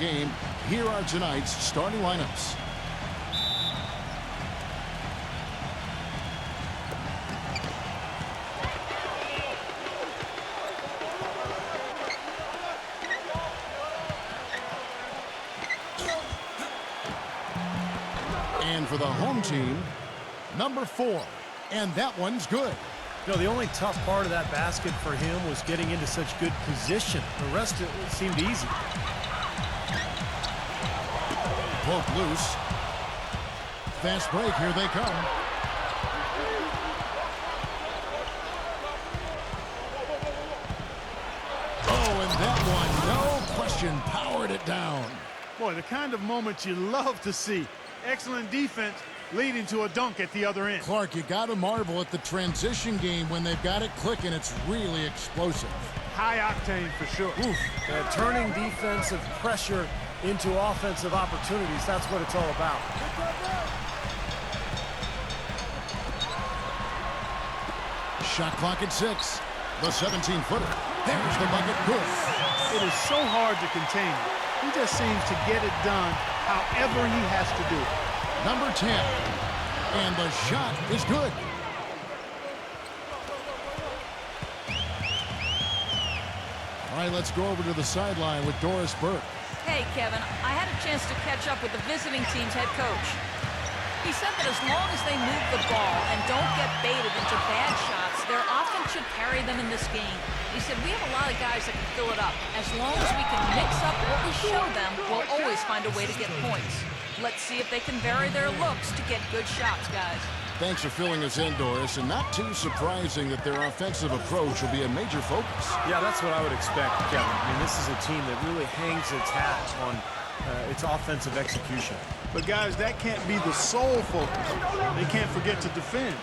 game. Here are tonight's starting lineups. And for the home team, number 4. And that one's good. You know, the only tough part of that basket for him was getting into such good position. The rest of it seemed easy. Poke loose. Fast break, here they come. Oh, and that one, no question, powered it down. Boy, the kind of moment you love to see. Excellent defense leading to a dunk at the other end. Clark, you got to marvel at the transition game when they've got it clicking. It's really explosive. High octane for sure. Oof. Turning defensive pressure into offensive opportunities. That's what it's all about. Shot clock at 6. The 17-footer. There's the bucket. Good. It is so hard to contain him. He just seems to get it done however he has to do it. Number 10. And the shot is good. All right, let's go over to the sideline with Doris Burke. Hey, Kevin, I had a chance to catch up with the visiting team's head coach. He said that as long as they move the ball and don't get baited into bad shots, their offense should carry them in this game. He said, we have a lot of guys that can fill it up. As long as we can mix up what we show them, we'll always find a way to get points. Let's see if they can vary their looks to get good shots, guys. Thanks for filling us in, Doris, and not too surprising that their offensive approach will be a major focus. Yeah, that's what I would expect, Kevin. I mean, this is a team that really hangs its hat on its offensive execution. But, guys, that can't be the sole focus. They can't forget to defend.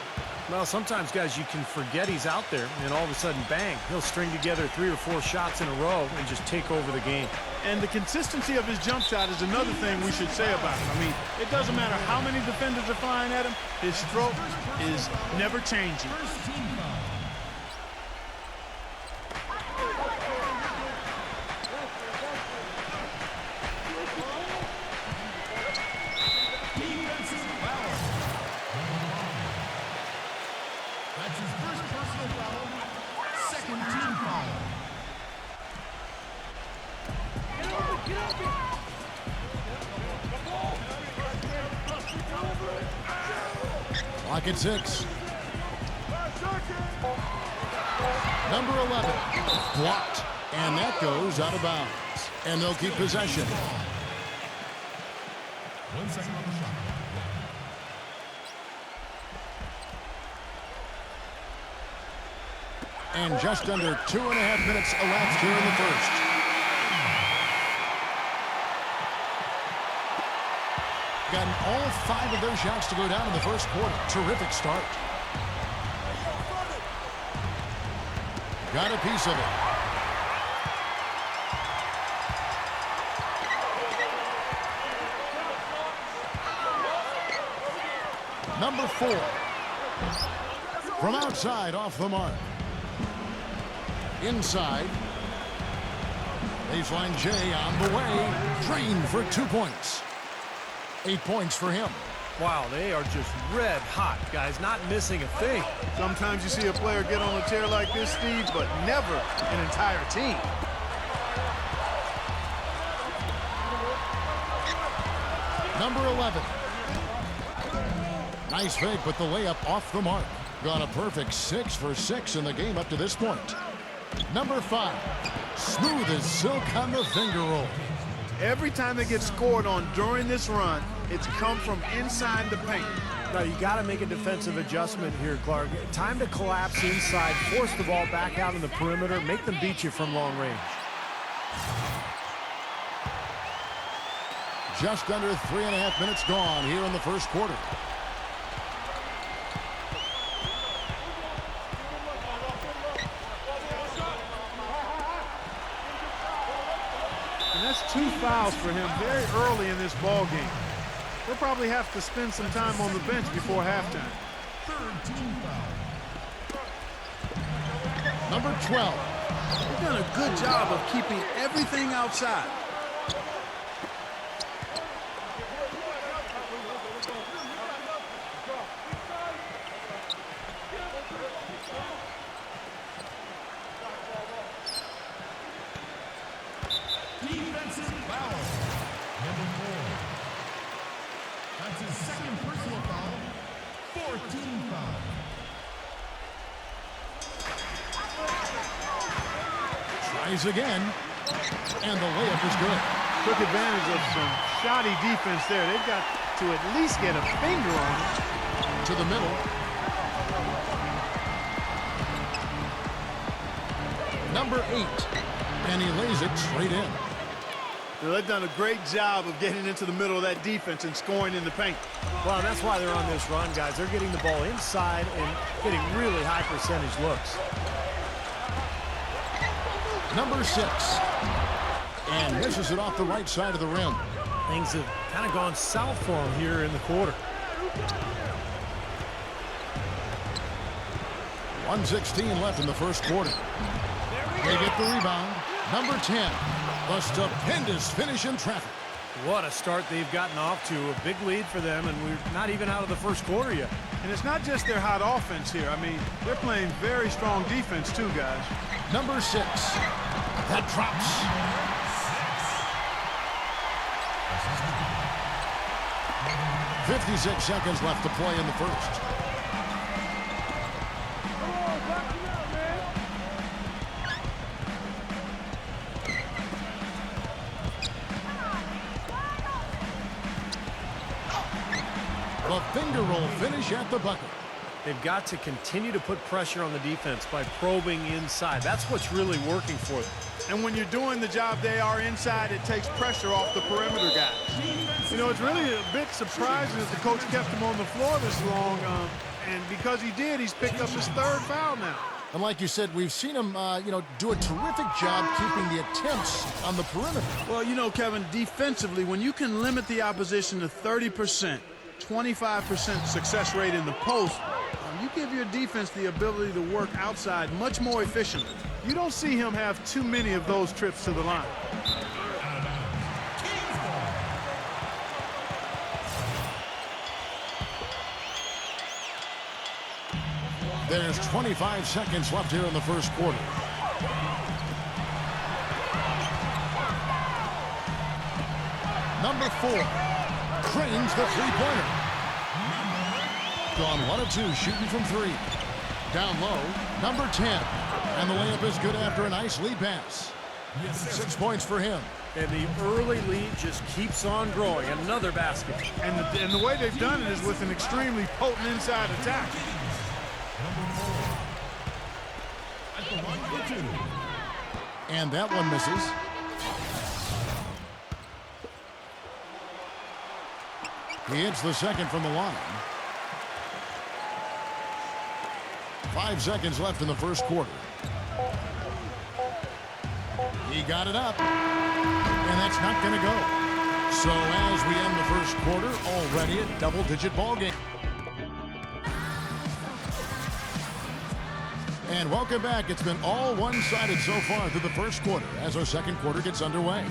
Well, sometimes, guys, you can forget he's out there, and all of a sudden, bang, he'll string together 3 or 4 shots in a row and just take over the game. And the consistency of his jump shot is another thing we should say about him. I mean, it doesn't matter how many defenders are flying at him, his stroke is never changing. That's his first personal foul, second team foul. Clock at 6. Number 11. Blocked. And that goes out of bounds. And they'll keep possession. 1 second on the shot. And just under 2.5 minutes elapsed here in the first. Gotten all 5 of those shots to go down in the first quarter. Terrific start. Got a piece of it. Number 4. From outside, off the mark. Inside. Baseline J on the way. Drained for 2 points. 8 points for him. Wow, they are just red hot, guys, not missing a thing. Sometimes you see a player get on a tear like this, Steve, but never an entire team. Number 11. Nice fake, but the layup off the mark. Got a perfect 6 for 6 in the game up to this point. Number 5. Smooth as silk on the finger roll. Every time they get scored on during this run, it's come from inside the paint. Now, you got to make a defensive adjustment here, Clark. Time to collapse inside, force the ball back out in the perimeter, make them beat you from long range. Just under 3.5 minutes gone here in the first quarter. And that's 2 fouls for him very early in this ball game. He'll probably have to spend some time on the bench before halftime. Third team foul. Number 12. They've done a good job of keeping everything outside. That's his second personal foul. 14 foul. Tries again, and the layup is good. Took advantage of some shoddy defense there. They've got to at least get a finger on it. To the middle. Number 8, and he lays it straight in. Well, they've done a great job of getting into the middle of that defense and scoring in the paint. Well, that's why they're on this run, guys. They're getting the ball inside and getting really high percentage looks. Number 6, and misses it off the right side of the rim. Things have kind of gone south for him here in the quarter. 1:16 left in the first quarter. They get the rebound. Number 10, the stupendous finish in traffic. What a start they've gotten off to. A big lead for them, and we're not even out of the first quarter yet. And it's not just their hot offense here. I mean, they're playing very strong defense too, guys. Number 6, that drops. 56 seconds left to play in the first. The finger roll finish at the bucket. They've got to continue to put pressure on the defense by probing inside. That's what's really working for them. And when you're doing the job they are inside, it takes pressure off the perimeter guys. You know, it's really a bit surprising that the coach kept him on the floor this long. And because he did, he's picked up his third foul now. And like you said, we've seen him, do a terrific job keeping the attempts on the perimeter. Well, you know, Kevin, defensively, when you can limit the opposition to 30%, 25% success rate in the post, you give your defense the ability to work outside much more efficiently. You don't see him have too many of those trips to the line. There's 25 seconds left here in the first quarter. Number 4, cranes the three-pointer. Gone 1 of 2, shooting from 3. Down low, number 10. And the layup is good after a nice lead pass. 6 points for him. And the early lead just keeps on growing. Another basket. And the way they've done it is with an extremely potent inside attack. At the line for 2. And that one misses. He hits the second from the line. 5 seconds left in the first quarter. He got it up, and that's not going to go. So as we end the first quarter, already a double-digit ball game. And welcome back. It's been all one-sided so far through the first quarter as our second quarter gets underway.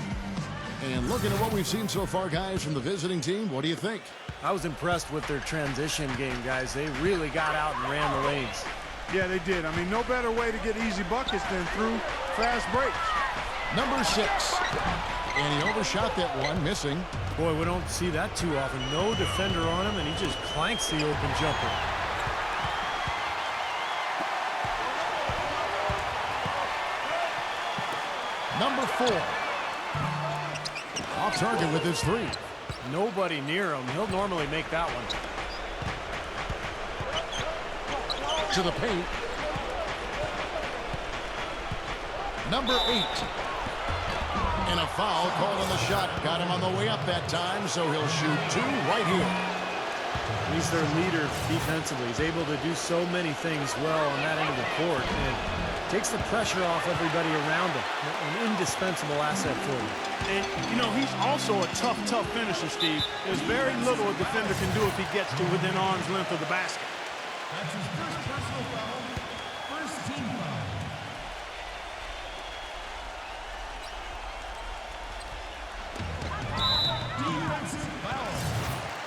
And looking at what we've seen so far, guys, from the visiting team, what do you think? I was impressed with their transition game, guys. They really got out and ran the lanes. Yeah, they did. I mean, no better way to get easy buckets than through fast breaks. Number 6. And he overshot that one, missing. Boy, we don't see that too often. No defender on him, and he just clanks the open jumper. Number 4. Off target with his 3. Nobody near him. He'll normally make that one. To the paint. Number 8. And a foul called on the shot. Got him on the way up that time, so he'll shoot 2 right here. He's their leader defensively. He's able to do so many things well on that end of the court. And takes the pressure off everybody around him. An indispensable asset for him. And, you know, he's also a tough finisher, Steve. There's very little a defender can do if he gets to within arm's length of the basket. That's his first personal foul. First team foul. Defensive foul.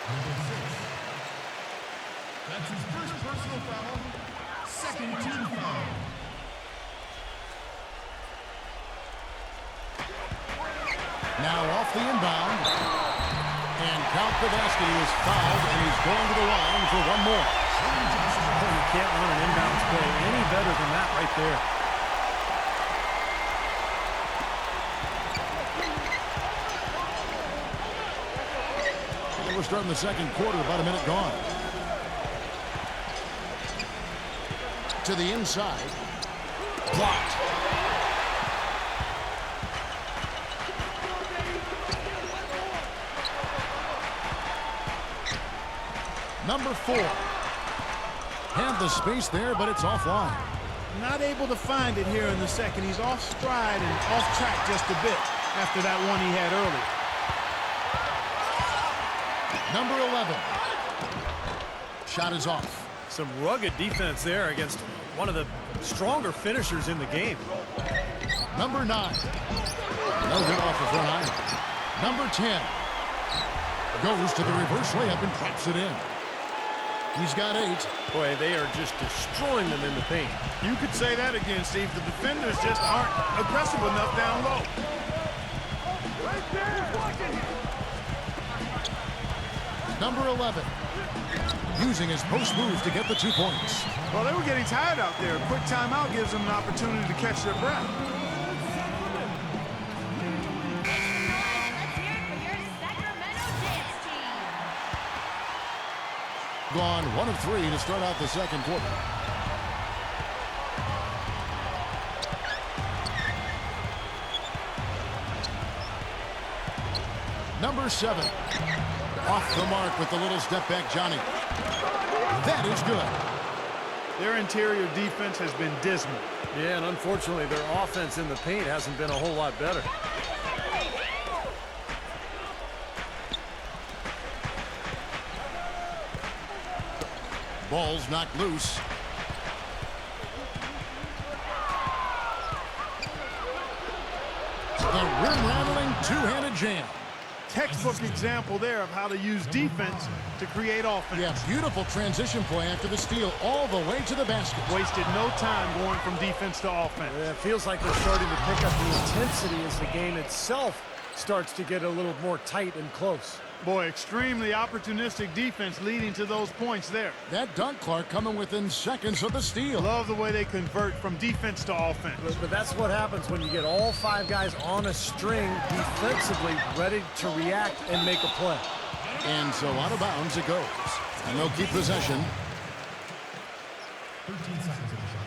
Number 6. That's his first personal foul. Second team foul. Now off the inbound. And count the basket. He is fouled, and he's going to the line for one more. Oh, you can't run an inbounds play any better than that right there. And we're starting the second quarter, about a minute gone. To the inside. Blocked. Number 4. Have the space there, but it's offline. Not able to find it here in the second. He's off stride and off track just a bit after that one he had earlier. Number 11. Shot is off. Some rugged defense there against one of the stronger finishers in the game. Number 9. No good off the front iron. Number 10. Goes to the reverse layup and traps it in. He's got 8. Boy, they are just destroying them in the paint. You could say that again, Steve. The defenders just aren't aggressive enough down low. Number 11. Using his post move to get the 2 points. Well, they were getting tired out there. A quick timeout gives them an opportunity to catch their breath. Gone 1 of 3 to start out the second quarter. Number 7. Off the mark with the little step back, Johnny. That is good. Their interior defense has been dismal. Yeah, and unfortunately, their offense in the paint hasn't been a whole lot better. Ball's knocked loose. The rim-rattling two-handed jam. Textbook example there of how to use defense to create offense. Yeah, beautiful transition play after the steal all the way to the basket. Wasted no time going from defense to offense. Yeah, it feels like they're starting to pick up the intensity as the game itself starts to get a little more tight and close. Boy, extremely opportunistic defense leading to those points there. That dunk, Clark, coming within seconds of the steal. Love the way they convert from defense to offense. But that's what happens when you get all 5 guys on a string defensively ready to react and make a play. And so out of bounds it goes. And they'll keep possession. 13 seconds of the shot.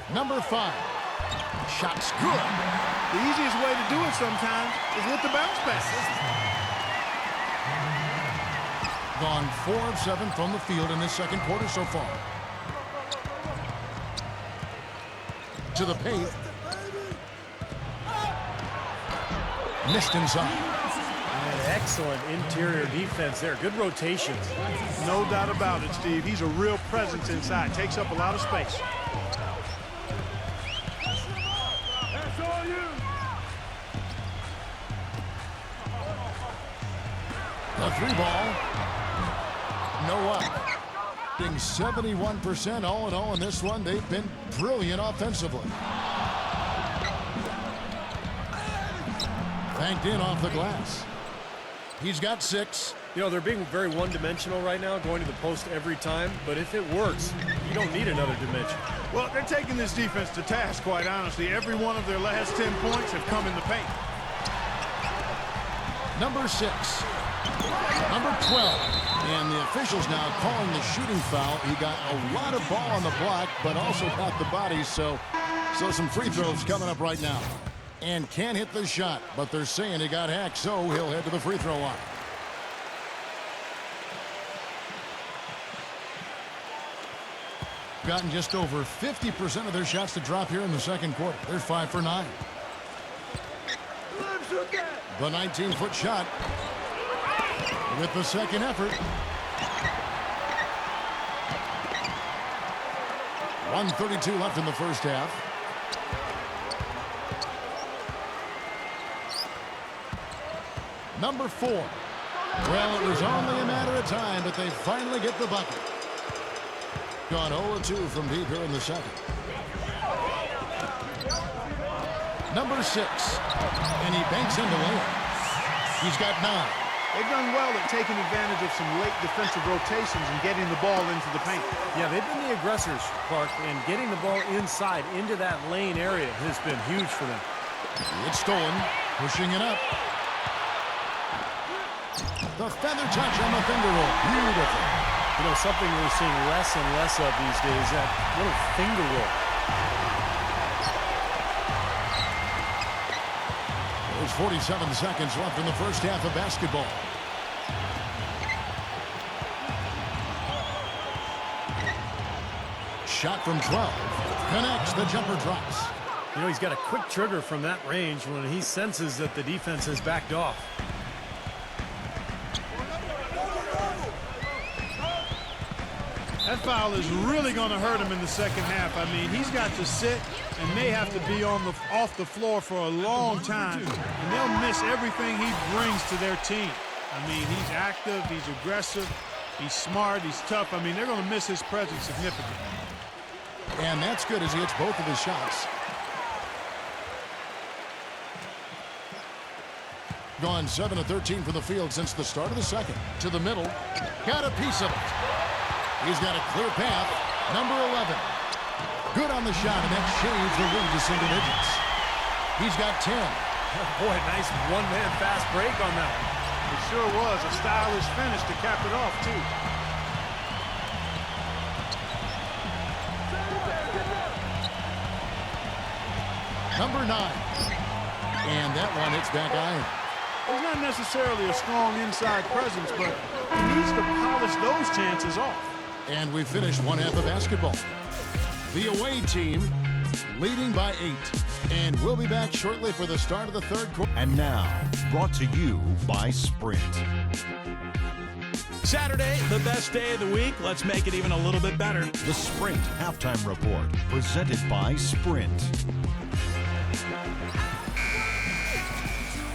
13. Number 5. Shot's good. The easiest way to do it sometimes is with the bounce pass. Gone 4 of 7 from the field in this second quarter so far. To the paint. Missed inside. And excellent interior defense there. Good rotations. No doubt about it, Steve. He's a real presence inside. Takes up a lot of space. The 3 ball. No up. Being 71% all in all in this one. They've been brilliant offensively. Banked in off the glass. He's got 6. You know, they're being very one-dimensional right now, going to the post every time. But if it works, you don't need another dimension. Well, they're taking this defense to task, quite honestly. Every one of their last 10 points have come in the paint. Number 6. Number 12. And the officials now calling the shooting foul. He got a lot of ball on the block, but also got the body. So some free throws coming up right now. And can't hit the shot, but they're saying he got hacked, so he'll head to the free throw line. Gotten just over 50% of their shots to drop here in the second quarter. They're 5 for 9. The 19-foot shot with the second effort. 1:32 left in the first half. Number 4. Well, it was only a matter of time, but they finally get the bucket. Gone 0-2 from deep here in the second. number 6. And he banks into layup. He's got 9. They've done well at taking advantage of some late defensive rotations and getting the ball into the paint. Yeah, they've been the aggressors, Clark, and getting the ball inside into that lane area has been huge for them. It's stolen, pushing it up. The feather touch on the finger roll. Beautiful. You know, something we're seeing less and less of these days, that little finger roll. There's 47 seconds left in the first half of basketball. Shot from 12. Connects. The jumper drops. You know, he's got a quick trigger from that range when he senses that the defense has backed off. That foul is really going to hurt him in the second half. I mean, he's got to sit and may have to be off the floor for a long time, and they'll miss everything he brings to their team. I mean, he's active, he's aggressive, he's smart, he's tough. I mean, they're going to miss his presence significantly. And that's good as he hits both of his shots. Gone 7 of 13 from the field since the start of the second. To the middle. Got a piece of it. He's got a clear path. Number 11. Good on the shot, and that shaves the lead to single digits. He's got 10. Boy, nice one-man fast break on that one. It sure was a stylish finish to cap it off, too. Number 9. And that one hits back iron. He's not necessarily a strong inside presence, but he needs to polish those chances off. And we finished one half of basketball. The away team leading by 8. And we'll be back shortly for the start of the third quarter. And now, brought to you by Sprint. Saturday, the best day of the week. Let's make it even a little bit better. The Sprint Halftime Report, presented by Sprint.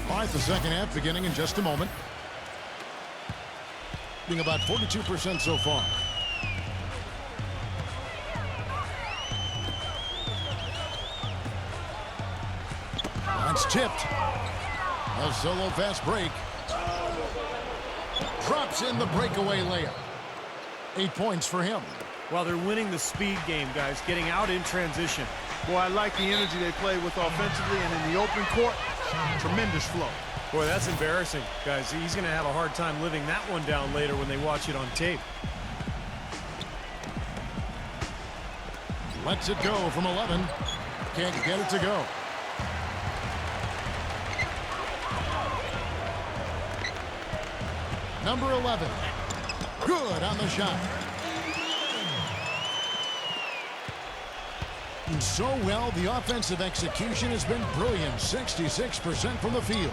All right, the second half beginning in just a moment. Being about 42% so far. That's tipped. A solo fast break. Drops in the breakaway layup. 8 points for him. Well, they're winning the speed game, guys, getting out in transition. Boy, I like the energy they play with offensively, and in the open court, tremendous flow. Boy, that's embarrassing, guys. He's going to have a hard time living that one down later when they watch it on tape. Lets it go from 11. Can't get it to go. Number 11. Good on the shot. And so well, the offensive execution has been brilliant. 66% from the field.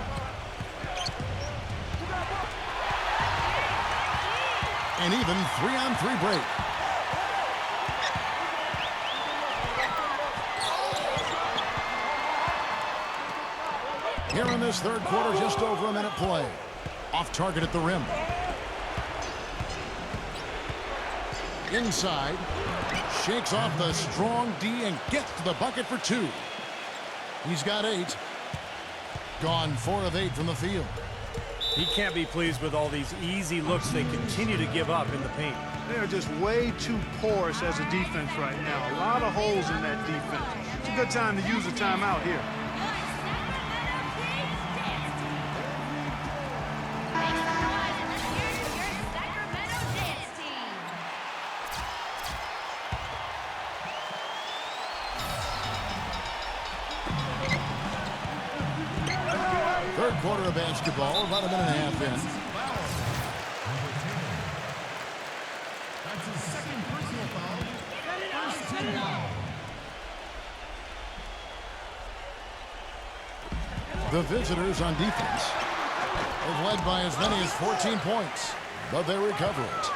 And even 3-on-3 break. Here in this third quarter, just over a minute play. Off target at the rim. Inside. Shakes off the strong D and gets to the bucket for 2. He's got 8. Gone 4 of 8 from the field. He can't be pleased with all these easy looks they continue to give up in the paint. They're just way too porous as a defense right now. A lot of holes in that defense. It's a good time to use a timeout here. Third quarter of basketball, about a minute and a half in. That's his second personal foul. First team foul. The visitors on defense have led by as many as 14 points, but they recover it.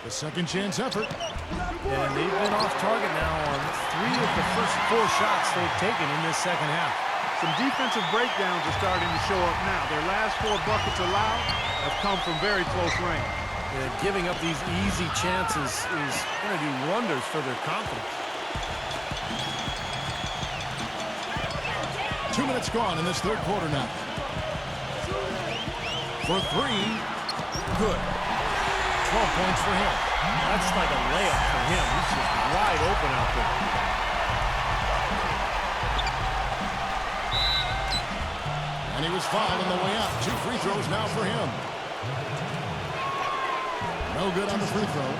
The second chance effort. And they've been off target now on 3 of the first 4 shots they've taken in this second half. Some defensive breakdowns are starting to show up now. Their last 4 buckets allowed have come from very close range. And giving up these easy chances is going to do wonders for their confidence. 2 minutes gone in this third quarter now. For three. Good. 12 points for him. That's like a layup for him. He's just wide open out there. And he was fouled on the way out. 2 free throws now for him. No good on the free throw.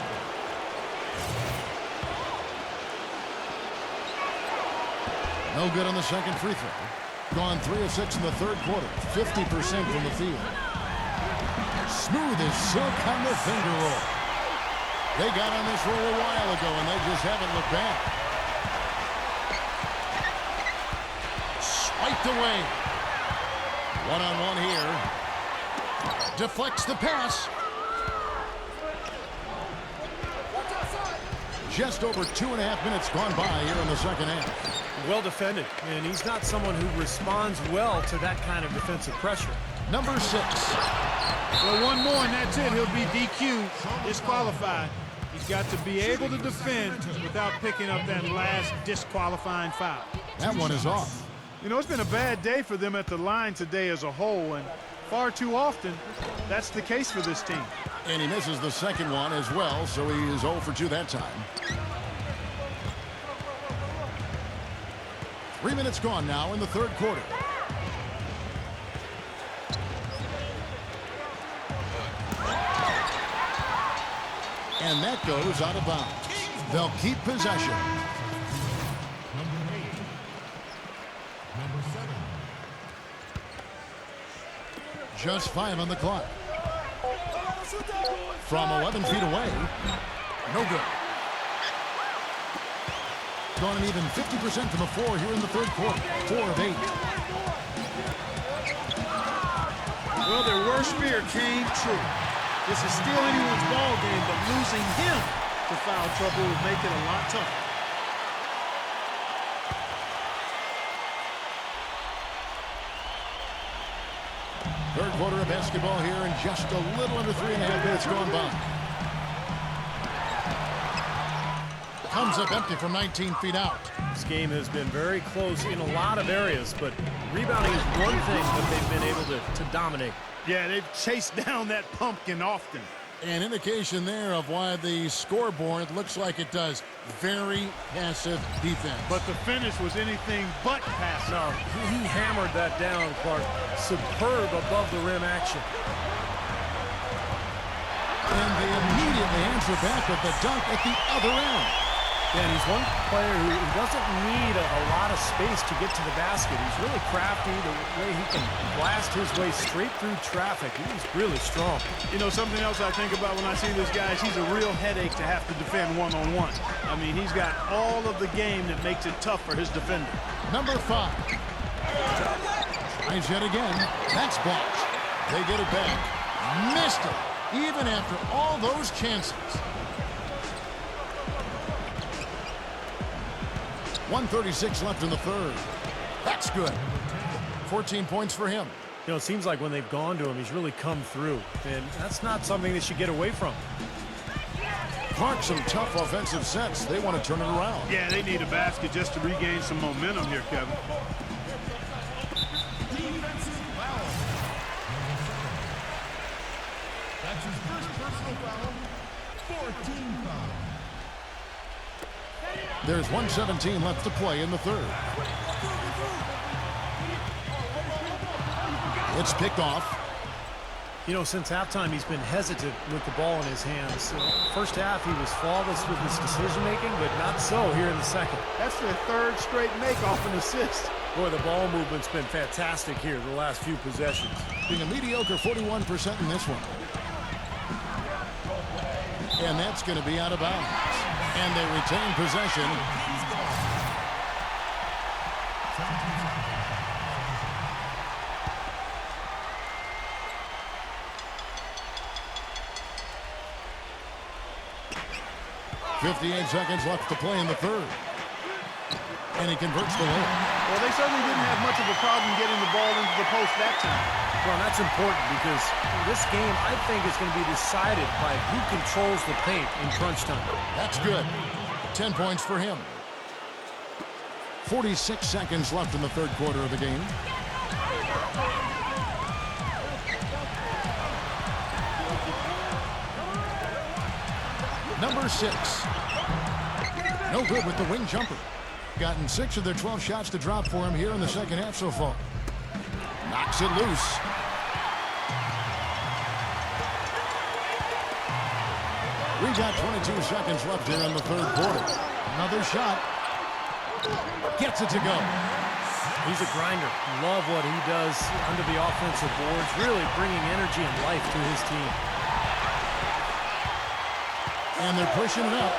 No good on the second free throw. Gone 3 of 6 in the third quarter. 50% from the field. Smooth as silk on the finger roll. They got on this roll a while ago, and they just haven't looked back. Swiped away. One-on-one here. Deflects the pass. Just over 2.5 minutes gone by here in the second half. Well defended, and he's not someone who responds well to that kind of defensive pressure. Number 6. Well, one more and that's it. He'll be DQ'd, disqualified. He's got to be able to defend without picking up that last disqualifying foul. That one is off. You know, it's been a bad day for them at the line today as a whole, and far too often, that's the case for this team. And he misses the second one as well, so he is 0 for 2 that time. 3 minutes gone now in the third quarter. And that goes out of bounds. They'll keep possession. Number 8. Number 7. Just 5 on the clock. From 11 feet away. No good. Gone an even 50% from the floor here in the third quarter. 4 of 8. Well, their worst fear came true. This is still anyone's ball game, but losing him to foul trouble would make it a lot tougher. Third quarter of basketball here, and just a little under 3.5 minutes gone by. Comes up empty from 19 feet out. This game has been very close in a lot of areas, but rebounding is one thing that they've been able to dominate. Yeah, they've chased down that pumpkin often. An indication there of why the scoreboard looks like it does. Very passive defense. But the finish was anything but passive. No, he hammered that down, Clark. Superb above the rim action. And they immediately answer back with the dunk at the other end. And he's one player who doesn't need a lot of space to get to the basket. He's really crafty, the way he can blast his way straight through traffic. He's really strong. You know, something else I think about when I see this guy is he's a real headache to have to defend one-on-one. I mean, he's got all of the game that makes it tough for his defender. Number 5. Tries yet again. That's blocked. They get it back. Missed it, even after all those chances. 1:36 left in the third. That's good. 14 points for him. You know, it seems like when they've gone to him, he's really come through. And that's not something they should get away from. Clark, some tough offensive sets. They want to turn it around. Yeah, they need a basket just to regain some momentum here, Kevin. Defensive foul. That's his first personal foul. 14 foul. There's 1:17 left to play in the third. It's picked off. You know, since halftime, he's been hesitant with the ball in his hands. First half, he was flawless with his decision-making, but not so here in the second. That's their third straight make-off and assist. Boy, the ball movement's been fantastic here the last few possessions. Being a mediocre 41% in this one. And that's going to be out of bounds. And they retain possession. .58 seconds left to play in the third. And he converts the layup. Well, they certainly didn't have much of a problem getting the ball into the post that time. Well, that's important because this game, I think, is going to be decided by who controls the paint in crunch time. That's good. 10 points for him. 46 seconds left in the third quarter of the game. Number 6. No good with the wing jumper. Gotten 6 of their 12 shots to drop for him here in the second half so far. Knocks it loose. We got 22 seconds left here in the third quarter. Another shot. Gets it to go. He's a grinder. Love what he does under the offensive boards, really bringing energy and life to his team. And they're pushing it up.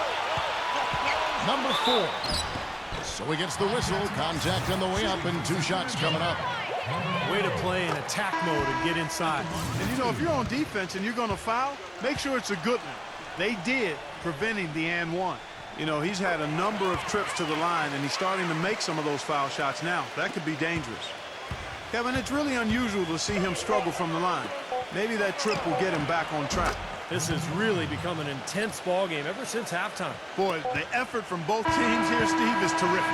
Number 4. So he gets the whistle. Contact on the way up and 2 shots coming up. Way to play in attack mode and get inside. And you know, if you're on defense and you're going to foul, make sure it's a good one. They did, preventing the and one. You know, he's had a number of trips to the line, and he's starting to make some of those foul shots now. That could be dangerous. Kevin, it's really unusual to see him struggle from the line. Maybe that trip will get him back on track. This has really become an intense ball game ever since halftime. Boy, the effort from both teams here, Steve, is terrific.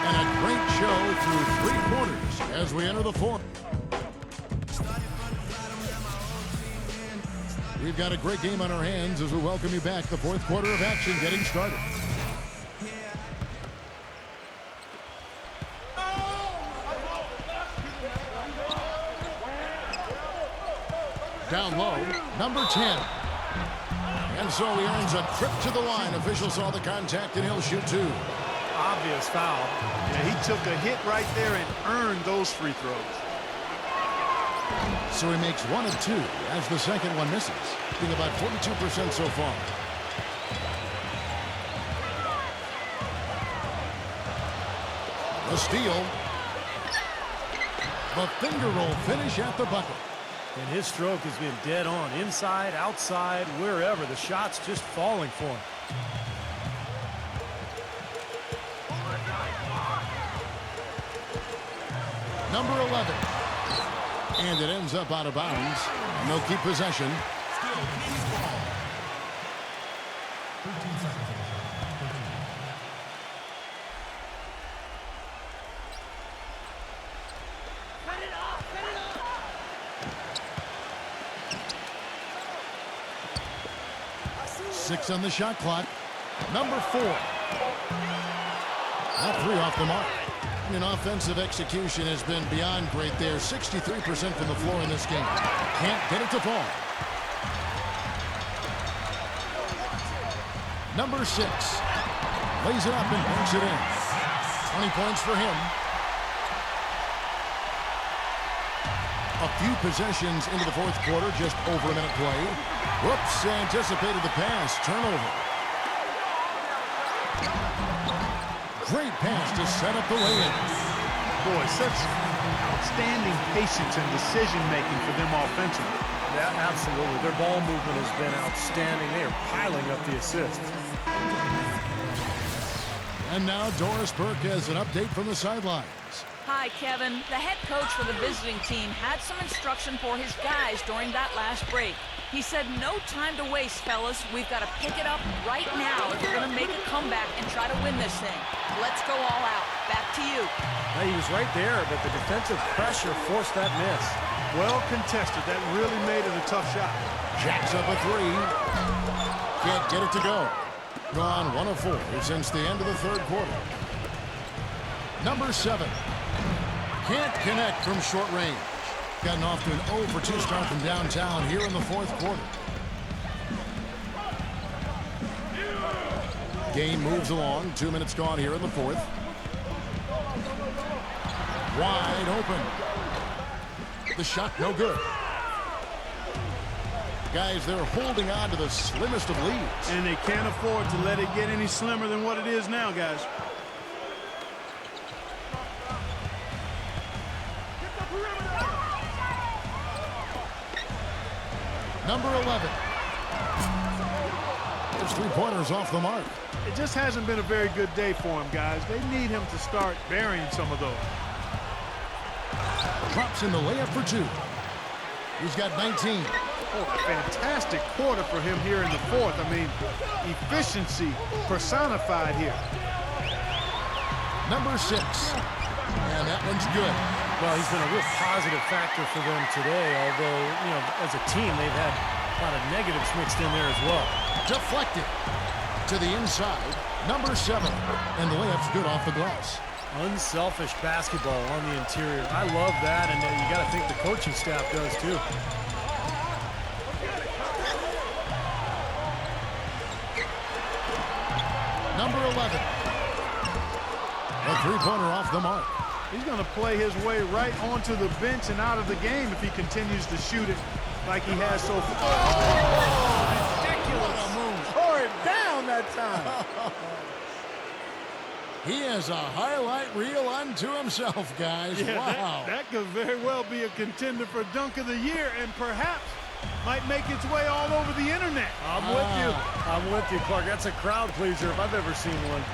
And a great show through 3 quarters as we enter the fourth. We've got a great game on our hands as we welcome you back. The fourth quarter of action getting started. Down low, number 10. And so he earns a trip to the line. Official saw the contact and he'll shoot 2. Obvious foul. Yeah, he took a hit right there and earned those free throws. So he makes 1 of 2 as the second one misses, being about 42% so far. The steal. The finger roll finish at the bucket. And his stroke has been dead on. Inside, outside, wherever. The shot's just falling for him. Number 11. And it ends up out of bounds. And they'll keep possession. Still, East ball. 13 seconds. 13. Cut it off! Cut it off! 6 on the shot clock. Number 4. That 3 off the mark. And offensive execution has been beyond great there. 63% from the floor in this game. Can't get it to fall. Number 6. Lays it up and banks it in. 20 points for him. A few possessions into the fourth quarter, just over a minute play. Whoops, anticipated the pass. Turnover. Great pass to set up the lay-in. Boy, such outstanding patience and decision-making for them offensively. Yeah, absolutely. Their ball movement has been outstanding. They are piling up the assists. And now Doris Burke has an update from the sidelines. Hi, Kevin. The head coach for the visiting team had some instruction for his guys during that last break. He said, no time to waste, fellas. We've got to pick it up right now if we're going to make a comeback and try to win this thing. Let's go all out. Back to you. Now, he was right there, but the defensive pressure forced that miss. Well contested. That really made it a tough shot. Jacks up a 3. Can't get it to go. Gone 1 of 4 since the end of the third quarter. Number 7. Can't connect from short range. Gotten off to an 0 for 2 start from downtown here in the fourth quarter. Game moves along. 2 minutes gone here in the fourth. Wide open. The shot no good. Guys, they're holding on to the slimmest of leads. And they can't afford to let it get any slimmer than what it is now, guys. Number 11. There's 3-pointers off the mark. It just hasn't been a very good day for him, guys. They need him to start burying some of those. Drops in the layup for 2. He's got 19. Oh, fantastic quarter for him here in the fourth. I mean, efficiency personified here. Number 6. And that one's good. Well, he's been a real positive factor for them today, although, you know, as a team, they've had a lot of negatives mixed in there as well. Deflected to the inside. Number 7. And the layup's good off the glass. Unselfish basketball on the interior. I love that, and you got to think the coaching staff does too. Number 11. A three-pointer off the mark. He's going to play his way right onto the bench and out of the game if he continues to shoot it like he has so far. Oh, ridiculous. Tore it down that time. He has a highlight reel unto himself, guys. Yeah, wow. that could very well be a contender for Dunk of the Year and perhaps might make its way all over the internet. I'm with you. I'm with you, Clark. That's a crowd pleaser if I've ever seen one.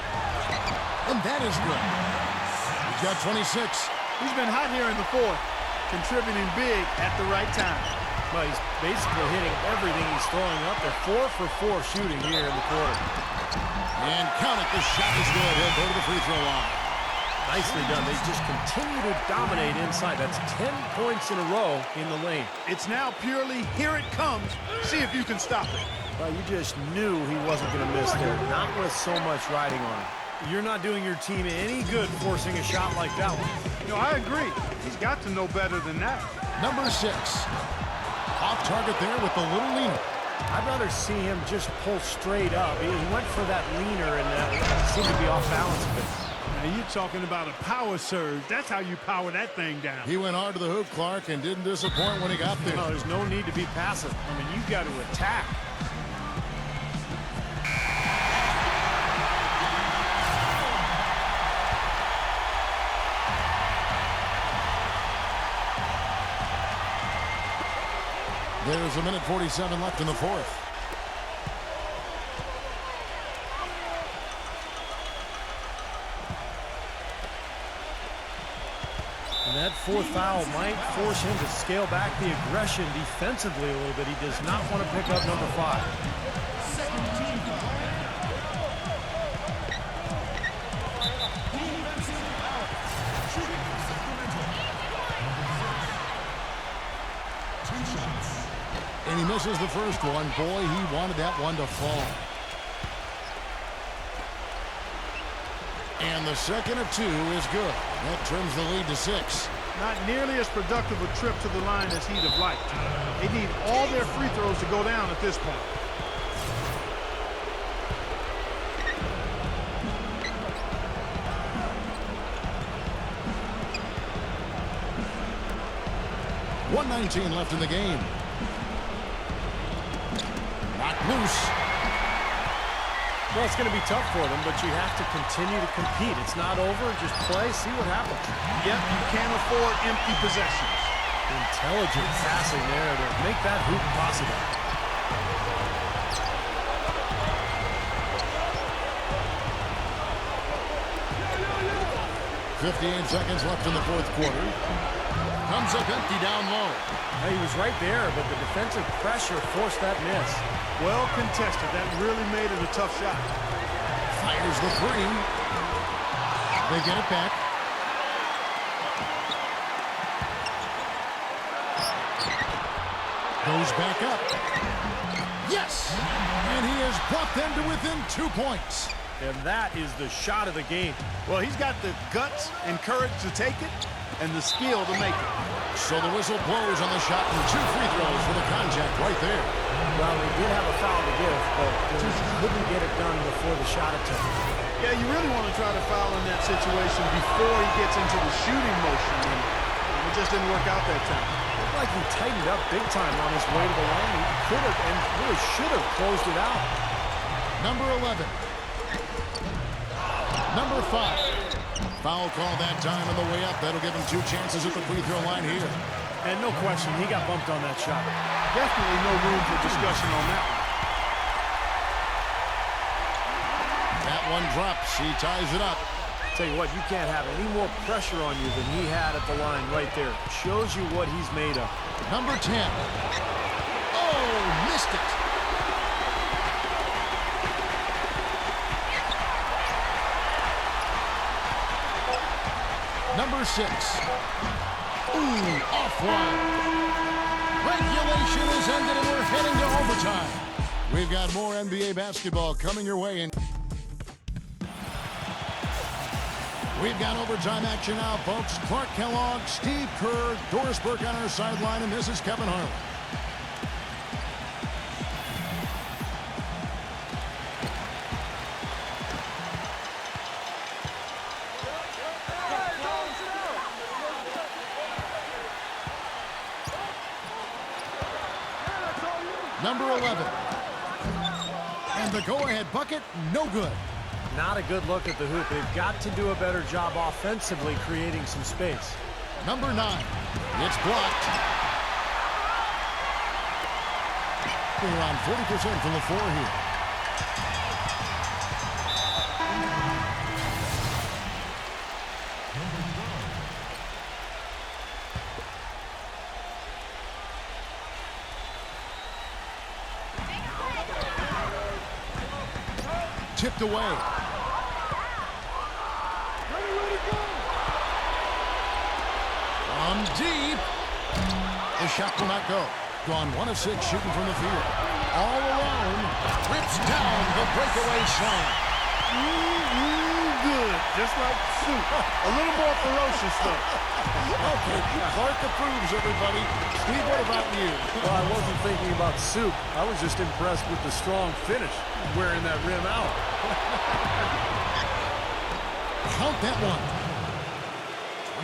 And that is good. He's got 26. He's been hot here in the fourth, contributing big at the right time. Well, he's basically hitting everything he's throwing up there. 4 for 4 shooting here in the quarter. And count it, the shot is good. He'll go to the free throw line. Nicely done. They just continue to dominate inside. That's 10 points in a row in the lane. It's now purely here it comes. See if you can stop it. Well, you just knew he wasn't going to miss there. Not with so much riding on it. You're not doing your team any good forcing a shot like that one. No, I agree. He's got to know better than that. Number 6. Off target there with the little leaner. I'd rather see him just pull straight up. He went for that leaner and seemed to be off balance a bit. Now you're talking about a power surge. That's how you power that thing down. He went hard to the hoop, Clark, and didn't disappoint when he got there. No, there's no need to be passive. I mean, you've got to attack. There's a minute 47 left in the fourth. And that fourth foul might force him to scale back the aggression defensively a little bit. He does not want to pick up number 5. Second team foul. Defensive foul. Shooting for Sacramento. Number 6. 2 shots. And he misses the first one. Boy, he wanted that one to fall. And the second of 2 is good. That trims the lead to 6. Not nearly as productive a trip to the line as he'd have liked. They need all their free throws to go down at this point. .119 left in the game. Knocked loose. Well, it's going to be tough for them, but you have to continue to compete. It's not over. Just play, see what happens. Yep, you can't afford empty possessions. Intelligent passing there to make that hoop possible. .58 seconds left in the fourth quarter. Comes up empty down low. He was right there, but the defensive pressure forced that miss. Well contested. That really made it a tough shot. Fires the 3. They get it back. Goes back up. Yes! And he has brought them to within 2 points. And that is the shot of the game. Well, he's got the guts and courage to take it and the skill to make it. So the whistle blows on the shot and 2 free throws for the contact right there. Well, they did have a foul to give, but just couldn't get it done before the shot attempt. Yeah, you really want to try to foul in that situation before he gets into the shooting motion, and it just didn't work out that time. Looked like he tightened up big time on his way to the line. He could have and really should have closed it out. Number 11. Number 5. Foul call that time on the way up. That'll give him 2 chances at the free throw line here. And no question, he got bumped on that shot. Definitely no room for discussion on that one. That one drops. He ties it up. Tell you what, you can't have any more pressure on you than he had at the line right there. Shows you what he's made of. Number 10. Oh, missed it. Number 6. Ooh, off-line. Regulation is ended and we're heading to overtime. We've got more NBA basketball coming your way. We've got overtime action now, folks. Clark Kellogg, Steve Kerr, Doris Burke on our sideline, and this is Kevin Harlan. Number 11. And the go-ahead bucket, no good. Not a good look at the hoop. They've got to do a better job offensively creating some space. Number 9. It's blocked. They're around 40% from the floor here. Tipped away. From deep. The shot will not go. Gone 1 of 6 shooting from the field. All alone. Rips down the breakaway slam. Good. Just like soup. A little more ferocious, though. Okay, Clark approves, everybody. Steve, what about you? Well, I wasn't thinking about soup. I was just impressed with the strong finish, wearing that rim out. Count that one.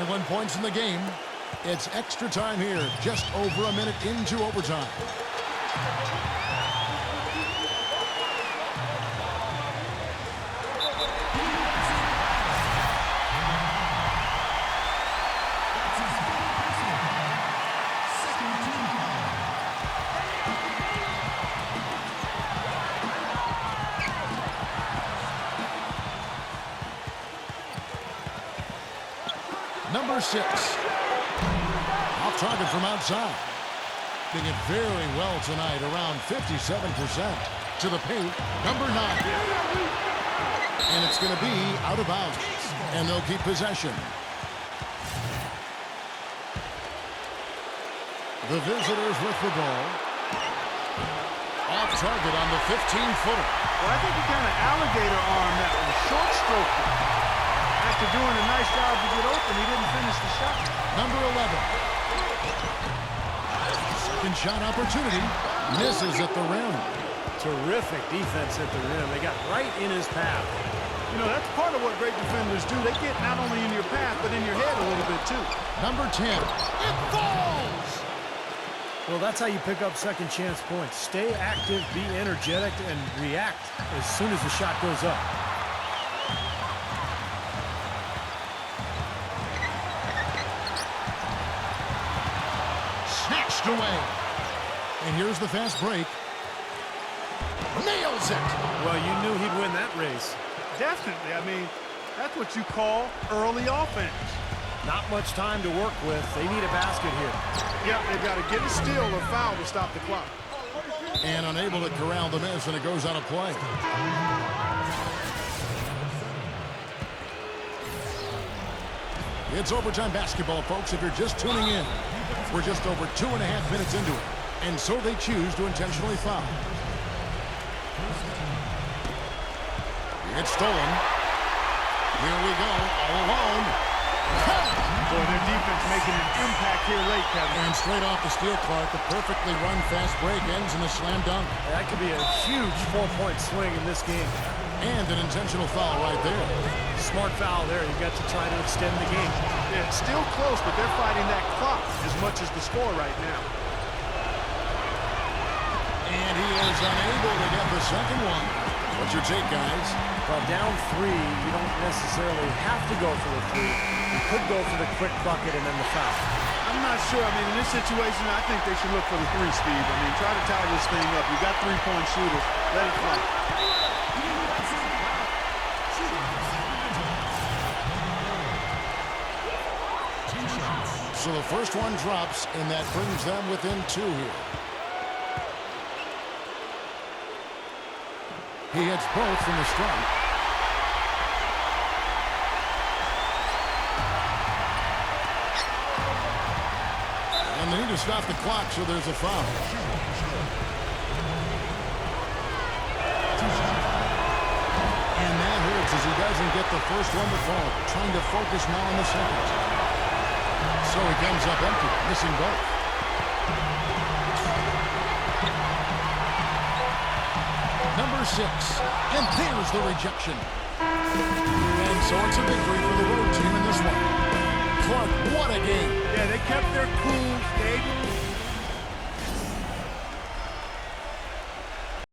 21 points in the game. It's extra time here, just over a minute into overtime. Number 6. Off target from outside. Doing it very well tonight, around 57%. To the paint, number 9. And it's going to be out of bounds. And they'll keep possession. The visitors with the ball. Off target on the 15-footer. Well, I think he kind of alligator armed that one. Short stroke. After doing a nice job to get open, he didn't finish the shot. Number 11. Second shot opportunity. Misses at the rim. Terrific defense at the rim. They got right in his path. You know, that's part of what great defenders do. They get not only in your path, but in your head a little bit, too. Number 10. It falls! Well, that's how you pick up second chance points. Stay active, be energetic, and react as soon as the shot goes up. Snatched away. And here's the fast break. Nails it! Well, you knew he'd win that race. Definitely. I mean, that's what you call early offense. Not much time to work with. They need a basket here. Yeah, they've got to get a steal or foul to stop the clock. And unable to corral the miss, and it goes out of play. It's overtime basketball, folks, if you're just tuning in. We're just over 2.5 minutes into it. And so they choose to intentionally foul. It's stolen. Here we go, all alone. Boy, their defense making an impact here late, Kevin. And straight off the steal, Clark, the perfectly run fast break ends in a slam dunk. That could be a huge 4-point swing in this game. And an intentional foul right there. Smart foul there. You got to try to extend the game. Yeah, it's still close, but they're fighting that clock as much as the score right now. And he is unable to get the second one. What's your take, guys? Well, down 3, you don't necessarily have to go for the 3. You could go for the quick bucket and then the foul. I'm not sure. I mean, in this situation, I think they should look for the 3, Steve. I mean, try to tie this thing up. You got 3-point shooters. Let it fly. So the first one drops, and that brings them within 2 here. He hits both from the strike. And they need to stop the clock, so there's a foul. And that hurts as he doesn't get the first one to fall. Trying to focus now on the second. So he comes up empty, missing both. Number 6. And there's the rejection. And so it's a victory for the road team in this one. Clark, what a game. Yeah, they kept their cool, stayed